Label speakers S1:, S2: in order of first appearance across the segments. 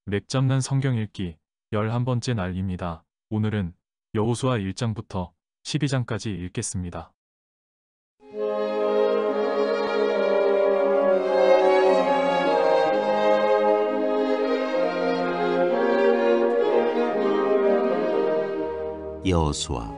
S1: 맥 잡는 성경 읽기 11번째 날입니다. 오늘은 여호수아 1장부터 12장까지 읽겠습니다.
S2: 여호수아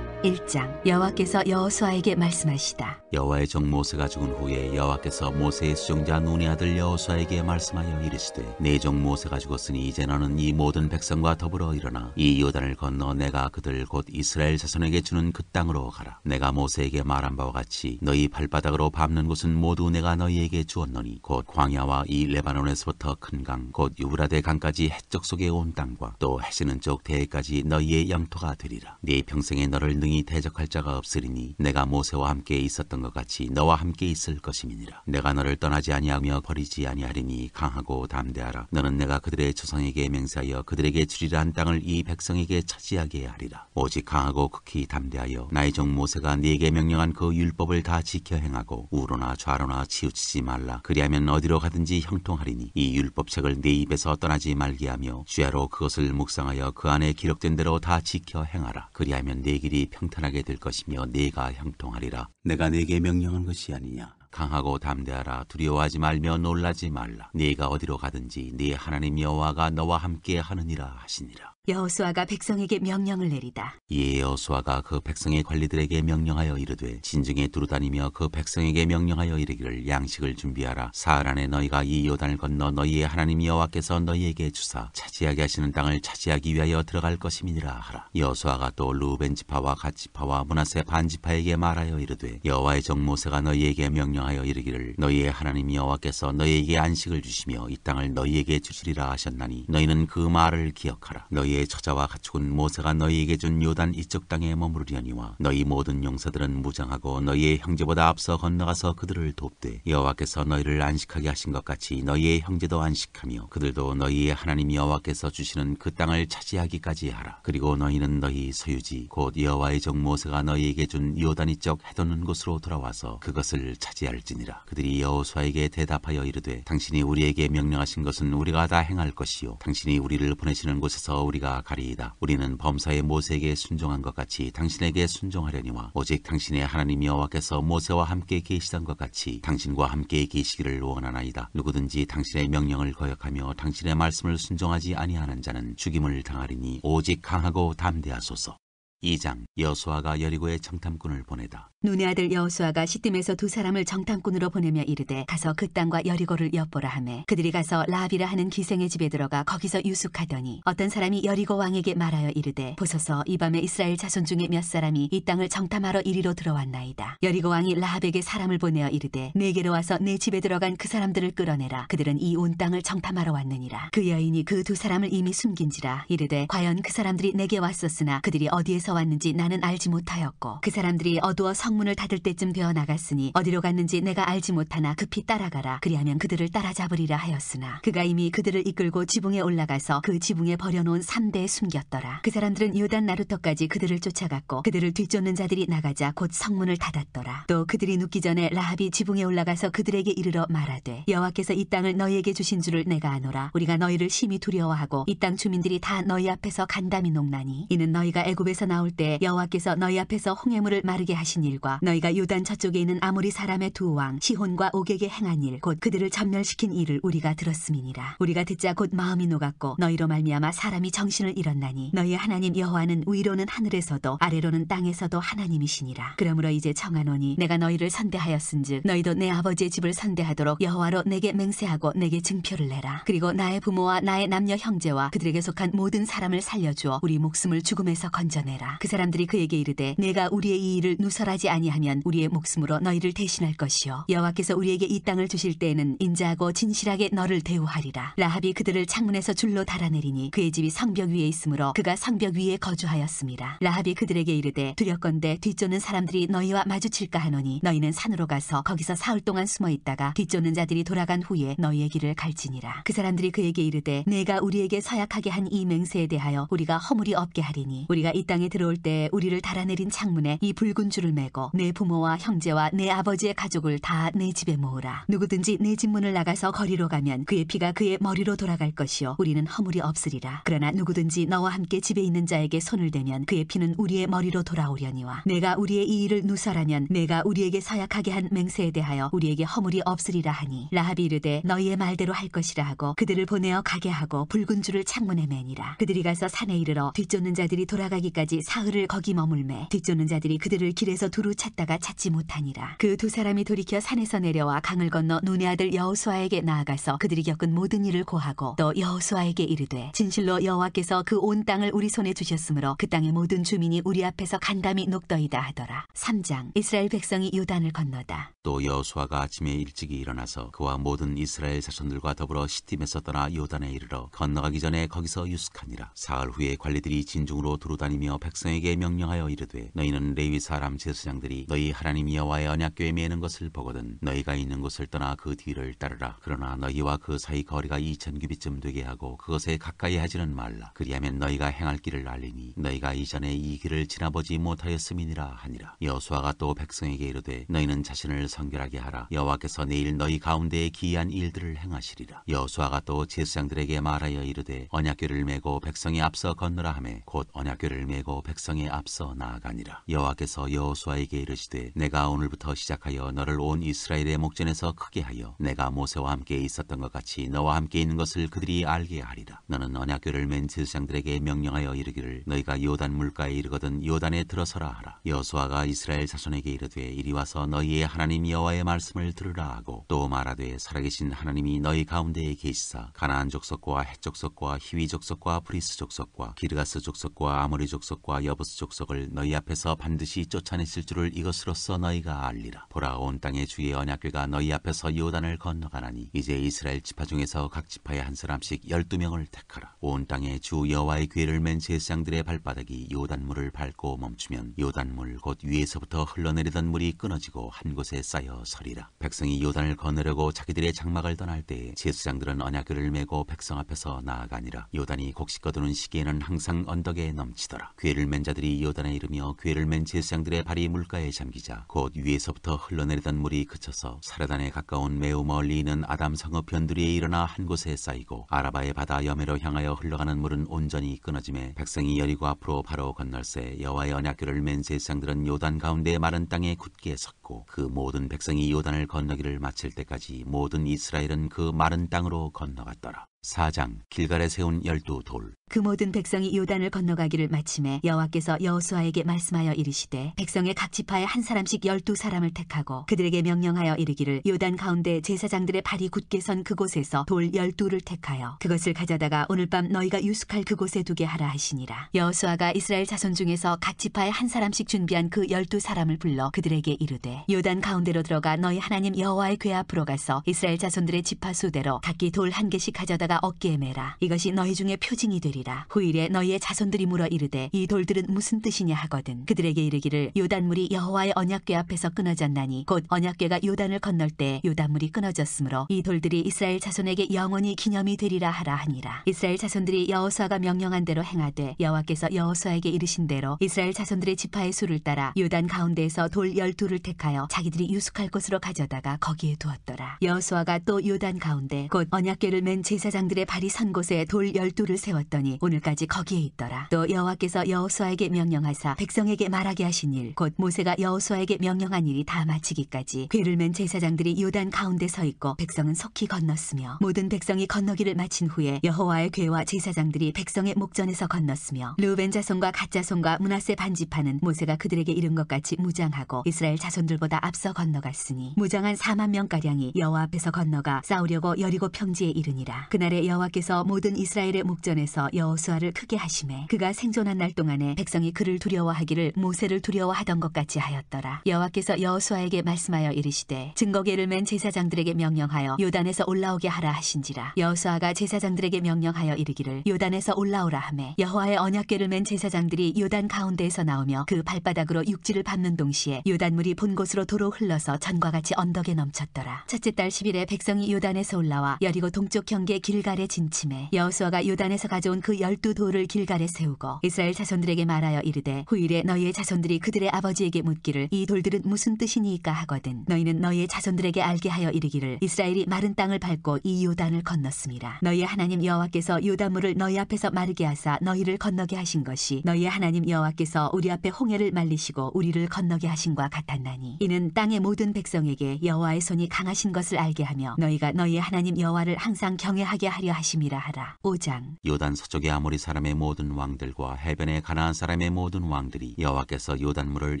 S3: 1장. 여호와께서 여호수아에게 말씀하시다.
S2: 여호와의 종 모세가 죽은 후에 여호와께서 모세의 수종자 눈의 아들 여호수아에게 말씀하여 이르시되 내 종 모세가 죽었으니 이제 너는 이 모든 백성과 더불어 일어나 이 요단을 건너 내가 그들 곧 이스라엘 자손에게 주는 그 땅으로 가라. 내가 모세에게 말한 바와 같이 너희 발바닥으로 밟는 곳은 모두 내가 너희에게 주었노니 곧 광야와 이 레바논에서부터 큰 강 곧 유브라데 강까지 해적 속에 온 땅과 또 해시는 쪽 대해까지 너희의 영토가 되리라. 네 평생에 너를 능히 대적할 자가 없으리니 내가 모세와 함께 있었던 것 같이 너와 함께 있을 것임이니라. 내가 너를 떠나지 아니하며 버리지 아니하리니 강하고 담대하라. 너는 내가 그들의 조상에게 맹세하여 그들에게 주리라 한 땅을 이 백성에게 차지하게 하리라. 오직 강하고 극히 담대하여 나의 종 모세가 네게 명령한 그 율법을 다 지켜 행하고 우로나 좌로나 치우치지 말라. 그리하면 어디로 가든지 형통하리니 이 율법책을 네 입에서 떠나지 말게 하며 주야로 그것을 묵상하여 그 안에 기록된 대로 다 지켜 행하라. 그리하면 네 길이 평탄하게 될 것이며 네가 형통하리라. 내가 네게 명령한 것이 아니냐. 강하고 담대하라. 두려워하지 말며 놀라지 말라. 네가 어디로 가든지 네 하나님 여호와가 너와 함께 하느니라 하시니라.
S3: 여호수아가 백성에게 명령을 내리다.
S2: 이에 여호수아가 그 백성의 관리들에게 명령하여 이르되 진중에 두루다니며 그 백성에게 명령하여 이르기를 양식을 준비하라. 사흘 안에 너희가 이 요단을 건너 너희의 하나님 여호와께서 너희에게 주사 차지하게 하시는 땅을 차지하기 위하여 들어갈 것임이니라 하라. 여호수아가 또 루벤 지파와 갓 지파와 므낫세 반 지파에게 말하여 이르되 여호와의 종 모세가 너희에게 명령하여 이르기를 너희의 하나님 여호와께서 너희에게 안식을 주시며 이 땅을 너희에게 주시리라 하셨나니 너희는 그 말을 기억하라. 너희의 처자와 가축은 모세가 너희에게 준 요단 이쪽 땅에 머무르려니와 너희 모든 용사들은 무장하고 너희의 형제보다 앞서 건너가서 그들을 돕되 여호와께서 너희를 안식하게 하신 것 같이 너희의 형제도 안식하며 그들도 너희의 하나님 여호와께서 주시는 그 땅을 차지하기까지 하라. 그리고 너희는 너희 소유지 곧 여호와의 종 모세가 너희에게 준 요단 이쪽 해돋는 곳으로 돌아와서 그것을 차지할지니라. 그들이 여호수아에게 대답하여 이르되 당신이 우리에게 명령하신 것은 우리가 다 행할 것이요 당신이 우리를 보내시는 곳에서 우리가 가리이다. 우리는 범사의 모세에게 순종한 것 같이 당신에게 순종하려니와 오직 당신의 하나님 여호와께서 모세와 함께 계시던 것 같이 당신과 함께 계시기를 원하나이다. 누구든지 당신의 명령을 거역하며 당신의 말씀을 순종하지 아니하는 자는 죽임을 당하리니 오직 강하고 담대하소서. 2장. 여호수아가 여리고에 정탐꾼을 보내다.
S3: 눈의 아들 여호수아가 시딤에서 두 사람을 정탐꾼으로 보내며 이르되 가서 그 땅과 여리고를 엿보라 하매 그들이 가서 라합이라 하는 기생의 집에 들어가 거기서 유숙하더니 어떤 사람이 여리고 왕에게 말하여 이르되 보소서 이 밤에 이스라엘 자손 중에 몇 사람이 이 땅을 정탐하러 이리로 들어왔나이다. 여리고 왕이 라합에게 사람을 보내어 이르되 내게로 와서 내 집에 들어간 그 사람들을 끌어내라. 그들은 이 온 땅을 정탐하러 왔느니라. 그 여인이 그 두 사람을 이미 숨긴지라. 이르되 과연 그 사람들이 내게 왔었으나 그들이 어디에서 왔는지 나는 알지 못하였고 그 사람들이 어두워 성문을 닫을 때쯤 되어 나갔으니 어디로 갔는지 내가 알지 못하나 급히 따라가라. 그리하면 그들을 따라잡으리라 하였으나 그가 이미 그들을 이끌고 지붕에 올라가서 그 지붕에 버려놓은 3대에 숨겼더라. 그 사람들은 요단 나루터까지 그들을 쫓아갔고 그들을 뒤쫓는 자들이 나가자 곧 성문을 닫았더라. 또 그들이 눕기 전에 라합이 지붕에 올라가서 그들에게 이르러 말하되 여호와께서 이 땅을 너희에게 주신 줄을 내가 아노라. 우리가 너희를 심히 두려워하고 이 땅 주민들이 다 너희 앞에서 간담이 녹나니 이는 너희가 애굽에서 나올 때 여호와께서 너희 앞에서 홍해물을 마르게 하신 일과 너희가 요단 저쪽에 있는 아모리 사람의 두 왕 시혼과 옥에게 행한 일 곧 그들을 전멸시킨 일을 우리가 들었음이니라. 우리가 듣자 곧 마음이 녹았고 너희로 말미암아 사람이 정신을 잃었나니 너희의 하나님 여호와는 위로는 하늘에서도 아래로는 땅에서도 하나님이시니라. 그러므로 이제 청하노니 내가 너희를 선대하였은즉 너희도 내 아버지의 집을 선대하도록 여호와로 내게 맹세하고 내게 증표를 내라. 그리고 나의 부모와 나의 남녀 형제와 그들에게 속한 모든 사람을 살려주어 우리 목숨을 죽음에서 건져내라. 그 사람들이 그에게 이르되 내가 우리의 이 일을 누설하지 아니하면 우리의 목숨으로 너희를 대신할 것이요 여호와께서 우리에게 이 땅을 주실 때에는 인자하고 진실하게 너를 대우하리라. 라합이 그들을 창문에서 줄로 달아내리니 그의 집이 성벽 위에 있으므로 그가 성벽 위에 거주하였습니다. 라합이 그들에게 이르되 두렵건대 뒤쫓는 사람들이 너희와 마주칠까 하노니 너희는 산으로 가서 거기서 사흘 동안 숨어 있다가 뒤쫓는 자들이 돌아간 후에 너희의 길을 갈지니라. 그 사람들이 그에게 이르되 내가 우리에게 서약하게 한 이 맹세에 대하여 우리가 허물이 없게 하리니 우리가 이 땅에 들어 들어올 때 우리를 달아내린 창문에 이 붉은 줄을 매고 내 부모와 형제와 내 아버지의 가족을 다 내 집에 모으라. 누구든지 내 집 문을 나가서 거리로 가면 그의 피가 그의 머리로 돌아갈 것이요 우리는 허물이 없으리라. 그러나 누구든지 너와 함께 집에 있는 자에게 손을 대면 그의 피는 우리의 머리로 돌아오려니와 내가 우리의 이 일을 누설하면 내가 우리에게 서약하게 한 맹세에 대하여 우리에게 허물이 없으리라 하니 라합이 이르되 너희의 말대로 할 것이라 하고 그들을 보내어 가게 하고 붉은 줄을 창문에 매니라. 그들이 가서 산에 이르러 뒤쫓는 자들이 돌아가기까지 사흘을 거기 머물매 뒤쫓는 자들이 그들을 길에서 두루 찾다가 찾지 못하니라. 그 두 사람이 돌이켜 산에서 내려와 강을 건너 눈의 아들 여호수아에게 나아가서 그들이 겪은 모든 일을 고하고 또 여호수아에게 이르되 진실로 여호와께서 그 온 땅을 우리 손에 주셨으므로 그 땅의 모든 주민이 우리 앞에서 간담이 녹더이다 하더라. 3장. 이스라엘 백성이 요단을 건너다.
S2: 또 여호수아가 아침에 일찍이 일어나서 그와 모든 이스라엘 자손들과 더불어 시딤에서 떠나 요단에 이르러 건너가기 전에 거기서 유숙하니라. 사흘 후에 관리들이 진중으로 두루다니며 백성에게 명령하여 이르되 너희는 레위 사람 제사장들이 너희 하나님 여호와의 언약궤에 매는 것을 보거든 너희가 있는 곳을 떠나 그 뒤를 따르라. 그러나 너희와 그 사이 거리가 2000규빗쯤 되게 하고 그것에 가까이 하지는 말라. 그리하면 너희가 행할 길을 알리니 너희가 이전에 이 길을 지나보지 못하였음이니라 하니라. 여호수아가 또 백성에게 이르되 너희는 자신을 성결하게 하라. 여호와께서 내일 너희 가운데에 기이한 일들을 행하시리라. 여호수아가 또 제사장들에게 말하여 이르되 언약궤를 메고 백성에 앞서 건너라 하매 곧 언약궤를 메고 백성에 앞서 나아가니라. 여호와께서 여호수아에게 이르시되 내가 오늘부터 시작하여 너를 온 이스라엘의 목전에서 크게 하여 내가 모세와 함께 있었던 것 같이 너와 함께 있는 것을 그들이 알게 하리라. 너는 언약궤를 맨 제사장들에게 명령하여 이르기를 너희가 요단 물가에 이르거든 요단에 들어서라 하라. 여호수아가 이스라엘 자손에게 이르되 이리 와서 너희의 하나님 여호와의 말씀을 들으라 하고 또 말하되 살아계신 하나님이 너희 가운데에 계시사 가나안 족속과 헷 족속과 히위 족속과 브리스 족속과 기르가스 족속과 아모리 족속과 여부스 족속을 너희 앞에서 반드시 쫓아냈을 줄을 이것으로써 너희가 알리라. 보라 온 땅의 주의 언약궤가 너희 앞에서 요단을 건너가나니 이제 이스라엘 지파 중에서 각 지파에 한 사람씩 12명을 택하라. 온 땅에 주 여호와의 궤를 맨 제사장들의 발바닥이 요단물을 밟고 멈추면 요단물 곧 위에서부터 흘러내리던 물이 끊어지고 한 곳에 쌓여 서리라. 백성이 요단을 건너려고 자기들의 장막을 떠날 때에 제사장들은 언약궤를 메고 백성 앞에서 나아가니라. 요단이 곡식 거두는 시기에는 항상 언덕에 넘치더라. 궤를 맨 자들이 요단에 이르며 궤를 맨 제사장들의 발이 물가에 잠기자 곧 위에서부터 흘러내리던 물이 그쳐서 사르단에 가까운 매우 멀리 있는 아담 성읍 변두리에 일어나 한 곳에 쌓이고 아라바의 바다 여매로 향하여 흘러가는 물은 온전히 끊어지매 백성이 여리고 앞으로 바로 건널새 여호와의 언약궤를 맨 제사장들은 요단 가운데 마른 땅에 굳게 섰고 그 모든 백성이 요단을 건너기를 마칠 때까지 모든 이스라엘은 그 마른 땅으로 건너갔더라. 4장. 길갈에 세운 12돌.
S3: 그 모든 백성이 요단을 건너가기를 마침에 여호와께서 여호수아에게 말씀하여 이르시되 백성의 각 지파에 한 사람씩 12사람을 택하고 그들에게 명령하여 이르기를 요단 가운데 제사장들의 발이 굳게 선 그곳에서 돌 12를 택하여 그것을 가져다가 오늘 밤 너희가 유숙할 그곳에 두게 하라 하시니라. 여호수아가 이스라엘 자손 중에서 각 지파에 한 사람씩 준비한 그 12사람을 불러 그들에게 이르되 요단 가운데로 들어가 너희 하나님 여호와의 궤 앞으로 가서 이스라엘 자손들의 지파 수대로 각기 돌 한 개씩 가져다가 어깨에 매라. 이것이 너희 중에 표징이 되리라. 후일에 너희의 자손들이 물어 이르되 이 돌들은 무슨 뜻이냐 하거든 그들에게 이르기를 요단물이 여호와의 언약궤 앞에서 끊어졌나니 곧 언약궤가 요단을 건널 때 요단물이 끊어졌으므로 이 돌들이 이스라엘 자손에게 영원히 기념이 되리라 하라 하니라. 이스라엘 자손들이 여호수아가 명령한 대로 행하되 여호와께서 여호수아에게 이르신 대로 이스라엘 자손들의 지파의 수를 따라 요단 가운데에서 돌 12를 택하여 자기들이 유숙할 곳으로 가져다가 거기에 두었더라. 여호수아가 또 요단 가운데 곧 언약궤를 맨 제사장들의 발이 선 곳에 돌 12를 세웠더니 오늘까지 거기에 있더라. 또 여호와께서 여호수아에게 명령하사 백성에게 말하게 하신 일 곧 모세가 여호수아에게 명령한 일이 다 마치기까지 궤를 맨 제사장들이 요단 가운데 서 있고 백성은 속히 건넜으며 모든 백성이 건너기를 마친 후에 여호와의 궤와 제사장들이 백성의 목전에서 건넜으며 르우벤 자손과 갓 자손과 므낫세 반지파는 모세가 그들에게 이른 것 같이 무장하고 이스라엘 자손들보다 앞서 건너갔으니 무장한 4만 명가량이 여호와 앞에서 건너가 싸우려고 여리고 평지에 이르니라. 그날에 여호와께서 모든 이스라엘의 목전에서 여호수아를 크게 하심에 그가 생존한 날 동안에 백성이 그를 두려워하기를 모세를 두려워하던 것 같이 하였더라. 여호와께서 여호수아에게 말씀하여 이르시되 증거궤를 맨 제사장들에게 명령하여 요단에서 올라오게 하라 하신지라. 여호수아가 제사장들에게 명령하여 이르기를 요단에서 올라오라 하매 여호와의 언약궤를 맨 제사장들이 요단 가운데에서 나오며 그 발바닥으로 육지를 밟는 동시에 요단물이 본 곳으로 도로 흘러서 전과 같이 언덕에 넘쳤더라. 첫째 달 10일에 백성이 요단에서 올라와 여리고 동쪽 경계 길 길갈에 진침해 여호수아가 요단에서 가져온 그 12돌을 길갈에 세우고 이스라엘 자손들에게 말하여 이르되 후일에 너희의 자손들이 그들의 아버지에게 묻기를 이 돌들은 무슨 뜻이니까 하거든 너희는 너희의 자손들에게 알게 하여 이르기를 이스라엘이 마른 땅을 밟고 이 요단을 건넜습니다. 너희의 하나님 여호와께서 요단물을 너희 앞에서 마르게 하사 너희를 건너게 하신 것이 너희의 하나님 여호와께서 우리 앞에 홍해를 말리시고 우리를 건너게 하신과 같았나니 이는 땅의 모든 백성에게 여호와의 손이 강하신 것을 알게 하며 너희가 너희의 하나님 여호와를 항상 경외하게 하려 하심이라 하라. 5장.
S2: 요단 서쪽의 아모리 사람의 모든 왕들과 해변의 가나안 사람의 모든 왕들이 여호와께서 요단물을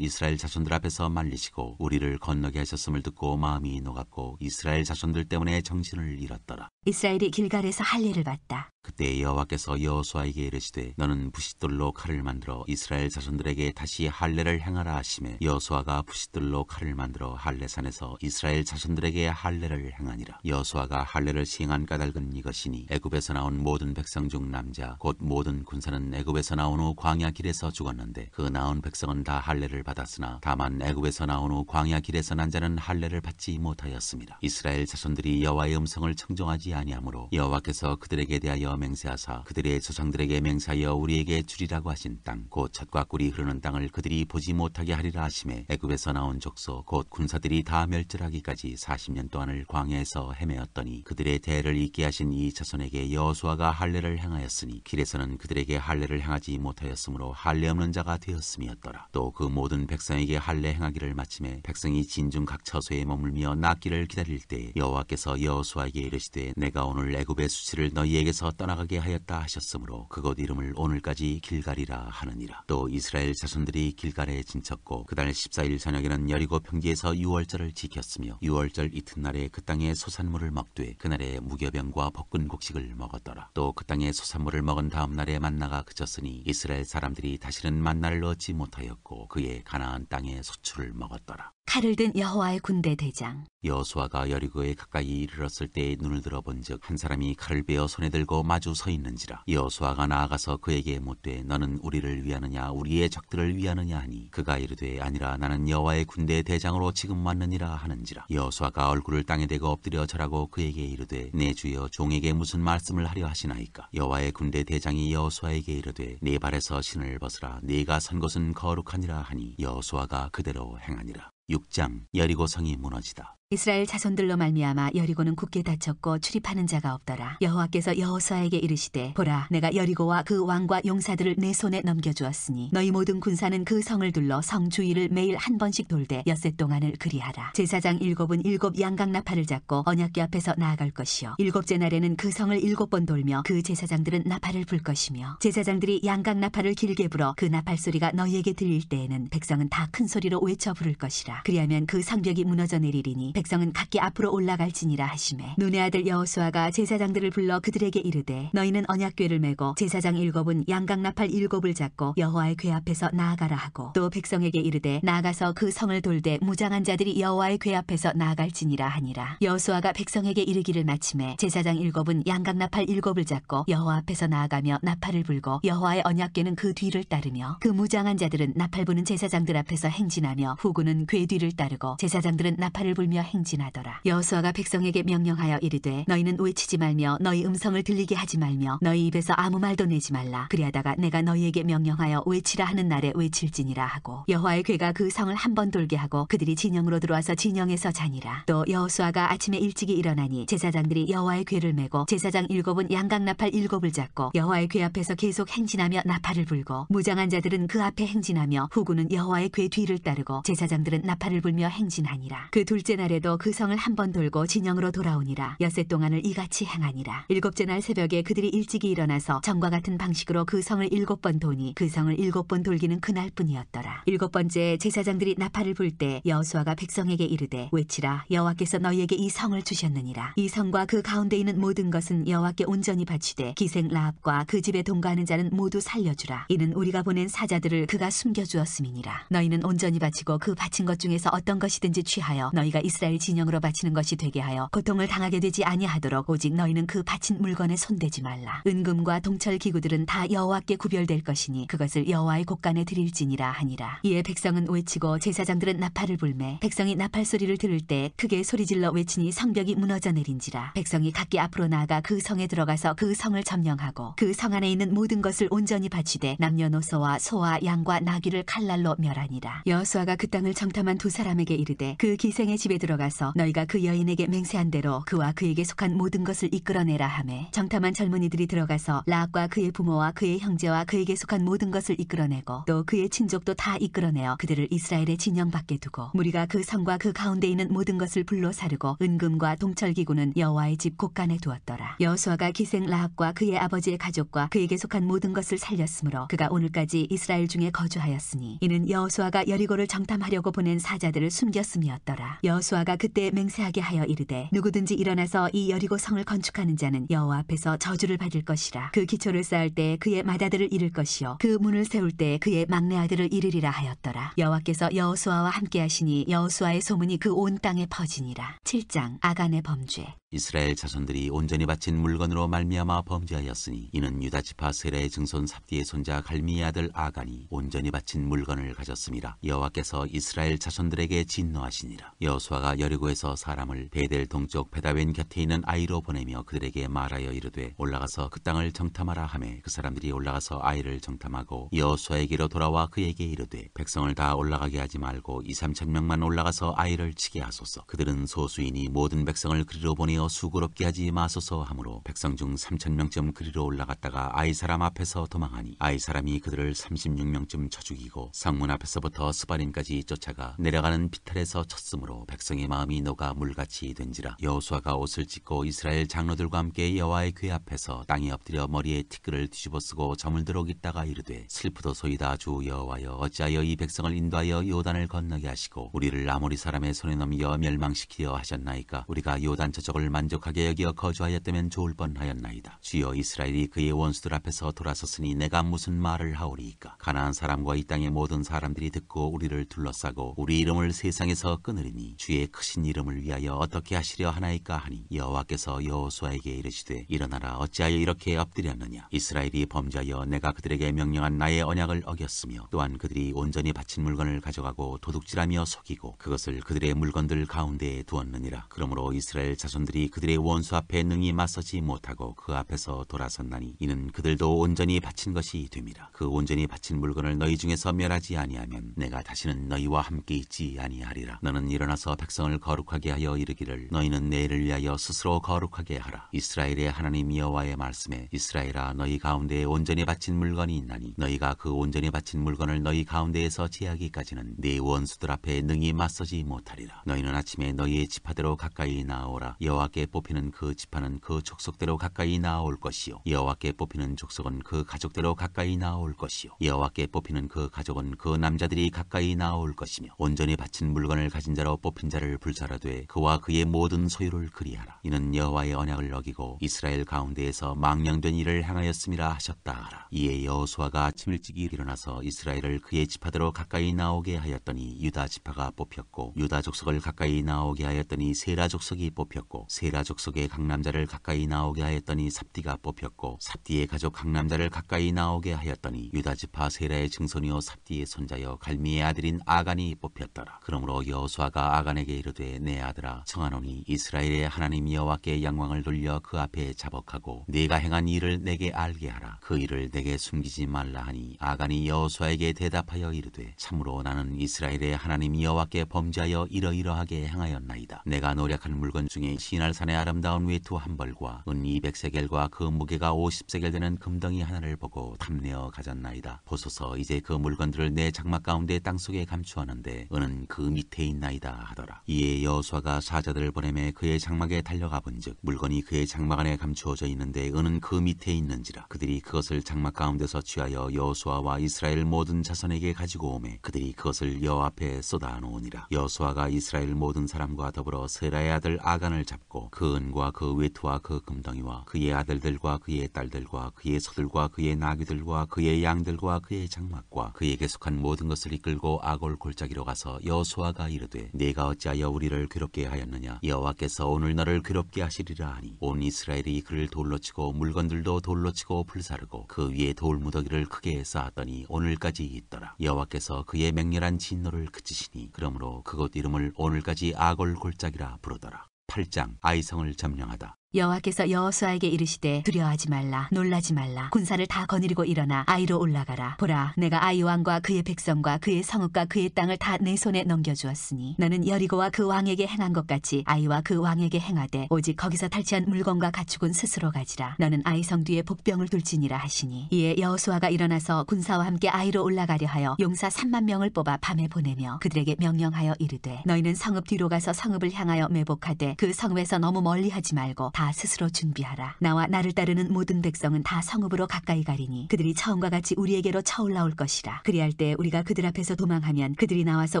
S2: 이스라엘 자손들 앞에서 말리시고 우리를 건너게 하셨음을 듣고 마음이 녹았고 이스라엘 자손들 때문에 정신을 잃었더라.
S3: 이스라엘이 길갈에서 할례를 받다.
S2: 그때 여호와께서 여호수아에게 이르시되 너는 부싯돌로 칼을 만들어 이스라엘 자손들에게 다시 할례를 행하라 하시매 여호수아가 부싯돌로 칼을 만들어 할례산에서 이스라엘 자손들에게 할례를 행하니라. 여호수아가 할례를 시행한 까닭은 이것이니 애굽에서 나온 모든 백성 중 남자 곧 모든 군사는 애굽에서 나온 후 광야 길에서 죽었는데 그 나온 백성은 다 할례를 받았으나 다만 애굽에서 나온 후 광야 길에서 난 자는 할례를 받지 못하였습니다. 이스라엘 자손들이 여호와의 음성을 청종하지 아니하므로 여호와께서 그들에게 대하여 맹세하사 그들의 조상들에게 맹세하여 우리에게 주리라고 하신 땅 곧 젖과 꿀이 흐르는 땅을 그들이 보지 못하게 하리라 하시매 애굽에서 나온 족속 곧 군사들이 다 멸절하기까지 40년 동안을 광야에서 헤매었더니 그들의 대를 잇게 하신 이 자손에게 여호수아가 할례를 행하였으니 길에서는 그들에게 할례를 행하지 못하였으므로 할례 없는 자가 되었음이었더라. 또 그 모든 백성에게 할례 행하기를 마침에 백성이 진중 각 처소에 머물며 낫기를 기다릴 때 여호와께서 여호수아에게 이르시되 내가 오늘 애굽의 수치를 너희에게서 떠나가게 하였다 하셨으므로 그곳 이름을 오늘까지 길갈이라 하느니라. 또 이스라엘 자손들이 길갈에 진쳤고 그달 14일 저녁에는 여리고 평지에서 유월절을 지켰으며 유월절 이튿날에 그 땅의 소산물을 먹되 그날에 무교병과 볶은 곡식을 먹었더라. 또 그 땅의 소산물을 먹은 다음 날에 만나가 그쳤으니 이스라엘 사람들이 다시는 만나를 얻지 못하였고 그의 가나안 땅의 소출을 먹었더라.
S3: 칼을 든 여호와의 군대 대장.
S2: 여호수아가 여리고에 가까이 이르렀을 때에 눈을 들어본즉 한 사람이 칼을 베어 손에 들고 마주 서 있는지라. 여호수아가 나아가서 그에게 묻되 너는 우리를 위하느냐 우리의 적들을 위하느냐 하니 그가 이르되 아니라 나는 여호와의 군대 대장으로 지금 왔느니라 하는지라. 여호수아가 얼굴을 땅에 대고 엎드려 절하고 그에게 이르되 내 주여 종에게 무슨 말씀을 하려 하시나이까. 여호와의 군대 대장이 여호수아에게 이르되 네 발에서 신을 벗으라 네가 선 곳은 거룩하니라 하니 여호수아가 그대로 행하니라. 6장. 여리고 성이 무너지다.
S3: 이스라엘 자손들로 말미암아 여리고는 굳게 닫혔고 출입하는 자가 없더라. 여호와께서 여호수아에게 이르시되 보라 내가 여리고와 그 왕과 용사들을 내 손에 넘겨주었으니 너희 모든 군사는 그 성을 둘러 성 주위를 매일 한 번씩 돌되 엿새 동안을 그리하라. 제사장 7은 7 양각나팔을 잡고 언약궤 앞에서 나아갈 것이요 7째 날에는 그 성을 7번 돌며 그 제사장들은 나팔을 불 것이며 제사장들이 양각나팔을 길게 불어 그 나팔 소리가 너희에게 들릴 때에는 백성은 다 큰 소리로 외쳐 부를 것이라. 그리하면 그 성벽이 무너져 내리리니 백성은 각기 앞으로 올라갈지니라 하시매 눈의 아들 여호수아가 제사장들을 불러 그들에게 이르되 너희는 언약궤를 메고 제사장 7은 양각나팔 7을 잡고 여호와의 궤 앞에서 나아가라 하고 또 백성에게 이르되 나아가서 그 성을 돌되 무장한 자들이 여호와의 궤 앞에서 나아갈지니라 하니라. 여호수아가 백성에게 이르기를 마침에 제사장 7은 양각나팔 7을 잡고 여호와 앞에서 나아가며 나팔을 불고 여호와의 언약궤는 그 뒤를 따르며 그 무장한 자들은 나팔 부는 제사장들 앞에서 행진하며 후군은 궤 뒤를 따르고 제사장들은 나팔을 불며 행진하더라. 여호수아가 백성에게 명령하여 이르되 너희는 외치지 말며 너희 음성을 들리게 하지 말며 너희 입에서 아무 말도 내지 말라. 그리하다가 내가 너희에게 명령하여 외치라 하는 날에 외칠지니라 하고 여호와의 궤가 그 성을 한 번 돌게 하고 그들이 진영으로 들어와서 진영에서 자니라. 또 여호수아가 아침에 일찍이 일어나니 제사장들이 여호와의 궤를 메고 제사장 7은 양각나팔 7을 잡고 여호와의 궤 앞에서 계속 행진하며 나팔을 불고 무장한 자들은 그 앞에 행진하며 후군은 여호와의 궤 뒤를 따르고 제사장들은 나팔을 불며 행진하니라. 그 둘째 날에도 그 성을 한 번 돌고 진영으로 돌아오니라. 엿새 동안을 이같이 행하니라. 7째 날 새벽에 그들이 일찍이 일어나서 전과 같은 방식으로 그 성을 7번 도니 그 성을 7번 돌기는 그날뿐이었더라. 7번째 제사장들이 나팔을 불 때 여호수아가 백성에게 이르되 외치라 여호와께서 너희에게 이 성을 주셨느니라. 이 성과 그 가운데 있는 모든 것은 여호와께 온전히 바치되 기생 라합과 그 집에 동거하는 자는 모두 살려주라. 이는 우리가 보낸 사자들을 그가 숨겨주었음이니라. 너희는 온전히 바치고 그 바친 것 중에서 어떤 것이든지 취하여 너희가 이스라엘 이스라엘 진영으로 바치는 것이 되게 하여 고통을 당하게 되지 아니하도록 오직 너희는 그 바친 물건에 손대지 말라. 은금과 동철 기구들은 다 여호와께 구별될 것이니 그것을 여호와의 곳간에 드릴지니라 하니라. 이에 백성은 외치고 제사장들은 나팔을 불매 백성이 나팔 소리를 들을 때 크게 소리질러 외치니 성벽이 무너져 내린지라. 백성이 각기 앞으로 나아가 그 성에 들어가서 그 성을 점령하고 그 성 안에 있는 모든 것을 온전히 바치되 남녀노소와 소와 양과 나귀를 칼날로 멸하니라. 여호수아가 그 땅을 정탐한 두 사람에게 이르되 그 기생의 집에 들어가서 너희가 그 여인에게 맹세한 대로 그와 그에게 속한 모든 것을 이끌어내라 하매 정탐한 젊은이들이 들어가서 라합과 그의 부모와 그의 형제와 그에게 속한 모든 것을 이끌어내고 또 그의 친족도 다 이끌어내어 그들을 이스라엘의 진영 밖에 두고 무리가 그 성과 그 가운데 있는 모든 것을 불로 사르고 은금과 동철기구는 여호와의 집 곳간에 두었더라. 여호수아가 기생 라합과 그의 아버지의 가족과 그에게 속한 모든 것을 살렸으므로 그가 오늘까지 이스라엘 중에 거주하였으니 이는 여호수아가 여리고를 정탐하려고 보낸 사자들을 숨겼음이었더라. 여호수아가 그때 맹세하게 하여 이르되 누구든지 일어나서 이 여리고 성을 건축하는 자는 여호와 앞에서 저주를 받을 것이라. 그 기초를 쌓을 때 그의 맏아들을 잃을 것이요 그 문을 세울 때 그의 막내 아들을 잃으리라 하였더라. 여호와께서 여호수아와 함께 하시니 여호수아의 소문이 그 온 땅에 퍼지니라. 7장 아간의 범죄.
S2: 이스라엘 자손들이 온전히 바친 물건으로 말미암아 범죄하였으니 이는 유다 지파 세라의 증손 삽디의 손자 갈미의 아들 아간이 온전히 바친 물건을 가졌음이라. 여호와께서 이스라엘 자손들에게 진노하시니라. 여호수아가 여리고에서 사람을 베델 동쪽 베다웬 곁에 있는 아이로 보내며 그들에게 말하여 이르되 올라가서 그 땅을 정탐하라 하매 그 사람들이 올라가서 아이를 정탐하고 여호수아에게로 돌아와 그에게 이르되 백성을 다 올라가게 하지 말고 2-3천 명만 올라가서 아이를 치게 하소서. 그들은 소수이니 모든 백성을 그리로 보내어 수고롭게 하지 마소서 하므로 백성 중 3,000명쯤 그리로 올라갔다가 아이 사람 앞에서 도망하니 아이 사람이 그들을 36명쯤 쳐 죽이고 성문 앞에서부터 스바림까지 쫓아가 내려가는 비탈에서 쳤으므로 백성의 마음이 녹아 물같이 된지라. 여호수아가 옷을 찢고 이스라엘 장로들과 함께 여호와의 궤 앞에서 땅에 엎드려 머리에 티끌을 뒤집어 쓰고 저물도록 있다가 이르되 슬프도소이다 주 여호와여 어찌하여 이 백성을 인도하여 요단을 건너게 하시고 우리를 아모리 사람의 손에 넘겨 멸망시키려 하셨나이까. 우리가 요단 저쪽을 만족하게 여기어 거주하였다면 좋을 뻔하였나이다. 주여 이스라엘이 그의 원수들 앞에서 돌아섰으니 내가 무슨 말을 하오리이까. 가나안 사람과 이 땅의 모든 사람들이 듣고 우리를 둘러싸고 우리 이름을 세상에서 끊으리니 주의 크신 이름을 위하여 어떻게 하시려 하나이까 하니 여호와께서 여호수아에게 이르시되 일어나라 어찌하여 이렇게 엎드렸느냐. 이스라엘이 범죄하여 내가 그들에게 명령한 나의 언약을 어겼으며 또한 그들이 온전히 바친 물건을 가져가고 도둑질하며 속이고 그것을 그들의 물건들 가운데에 두었느니라. 그러므로 이스라엘 자손들이 그들의 원수 앞에 능히 맞서지 못하고 그 앞에서 돌아섰나니 이는 그들도 온전히 바친 것이 됨이라. 그 온전히 바친 물건을 너희 중에서 멸하지 아니하면 내가 다시는 너희와 함께 있지 아니하리라. 너는 일어나서 백성을 거룩하게 하여 이르기를 너희는 내일을 위하여 스스로 거룩하게 하라. 이스라엘의 하나님 여호와의 말씀에 이스라엘아 너희 가운데에 온전히 바친 물건이 있나니 너희가 그 온전히 바친 물건을 너희 가운데에서 제하기까지는 네 원수들 앞에 능히 맞서지 못하리라. 너희는 아침에 너희의 지파대로 가까이 나아오라. 여호와께 뽑히는 그 지파는 그 족속대로 가까이 나아올 것이요 여호와께 뽑히는 족속은 그 가족대로 가까이 나아올 것이요 여호와께 뽑히는 그 가족은 그 남자들이 가까이 나아올 것이며 온전히 바친 물건을 가진 자로 뽑힌 자를 불사르되 그와 그의 모든 소유를 그리하라. 이는 여호와의 언약을 어기고 이스라엘 가운데에서 망령된 일을 행하였음이라 하셨다 하라. 이에 여호수아가 아침 일찍이 일어나서 이스라엘을 그의 지파대로 가까이 나오게 하였더니 유다 지파가 뽑혔고 유다 족속을 가까이 나오게 하였더니 세라 족속이 뽑혔고 세라 족속의 각 남자를 가까이 나오게 하였더니 삽디가 뽑혔고 삽디의 가족 각 남자를 가까이 나오게 하였더니 유다 지파 세라의 증손이요 삽디의 손자여 갈미의 아들인 아간이 뽑혔더라. 그러므로 여호수아가 아간에게 이르되 내 아들아 청하노니 이스라엘의 하나님 여호와께 영광을 돌려 그 앞에 자복하고 네가 행한 일을 내게 알게 하라. 그 일을 내게 숨기지 말라 하니 아간이 여호수아에게 대답하여 이르되 참으로 나는 이스라엘의 하나님 여호와께 범죄하여 이러이러하게 행하였나이다. 내가 노력한 물건 중에 시날산의 아름다운 외투 한 벌과 은 200세겔과 그 무게가 50세겔 되는 금덩이 하나를 보고 탐내어 가졌나이다. 보소서 이제 그 물건들을 내 장막 가운데 땅속에 감추었는데 은은 그 밑에 있나이다 하더라. 이에 여호수아가 사자들을 보내매 그의 장막에 달려가 본즉 물건이 그의 장막 안에 감추어져 있는데 은은 그 밑에 있는지라. 그들이 그것을 장막 가운데서 취하여 여호수아와 이스라엘 모든 자손에게 가지고 오매 그들이 그것을 여호와 앞에 쏟아놓으니라. 여호수아가 이스라엘 모든 사람과 더불어 세라의 아들 아간을 잡고 그 은과 그 외투와 그 금덩이와 그의 아들들과 그의 딸들과 그의 소들과 그의 나귀들과 그의 양들과 그의 장막과 그에게 속한 모든 것을 이끌고 아골 골짜기로 가서 여호수아가 이르되 네가 어찌하여 어찌하여 우리를 괴롭게 하였느냐? 여호와께서 오늘 너를 괴롭게 하시리라 하니 온 이스라엘이 그를 돌로 치고 물건들도 돌로 치고 불사르고 그 위에 돌무더기를 크게 쌓았더니 오늘까지 있더라. 여호와께서 그의 맹렬한 진노를 그치시니 그러므로 그곳 이름을 오늘까지 아골 골짜기라 부르더라. 8장 아이성을 점령하다.
S3: 여호와께서 여호수아에게 이르시되 두려워하지 말라 놀라지 말라 군사를 다 거느리고 일어나 아이로 올라가라. 보라 내가 아이 왕과 그의 백성과 그의 성읍과 그의 땅을 다 내 손에 넘겨주었으니 너는 여리고와 그 왕에게 행한 것 같이 아이와 그 왕에게 행하되 오직 거기서 탈취한 물건과 가축은 스스로 가지라. 너는 아이 성 뒤에 복병을 둘지니라 하시니 이에 여호수아가 일어나서 군사와 함께 아이로 올라가려 하여 용사 3만 명을 뽑아 밤에 보내며 그들에게 명령하여 이르되 너희는 성읍 뒤로 가서 성읍을 향하여 매복하되 그 성읍에서 너무 멀리하지 말고 다 스스로 준비하라. 나와 나를 따르는 모든 백성은 다 성읍으로 가까이 가리니 그들이 처음과 같이 우리에게로 쳐올라올 것이라. 그리할 때 우리가 그들 앞에서 도망하면 그들이 나와서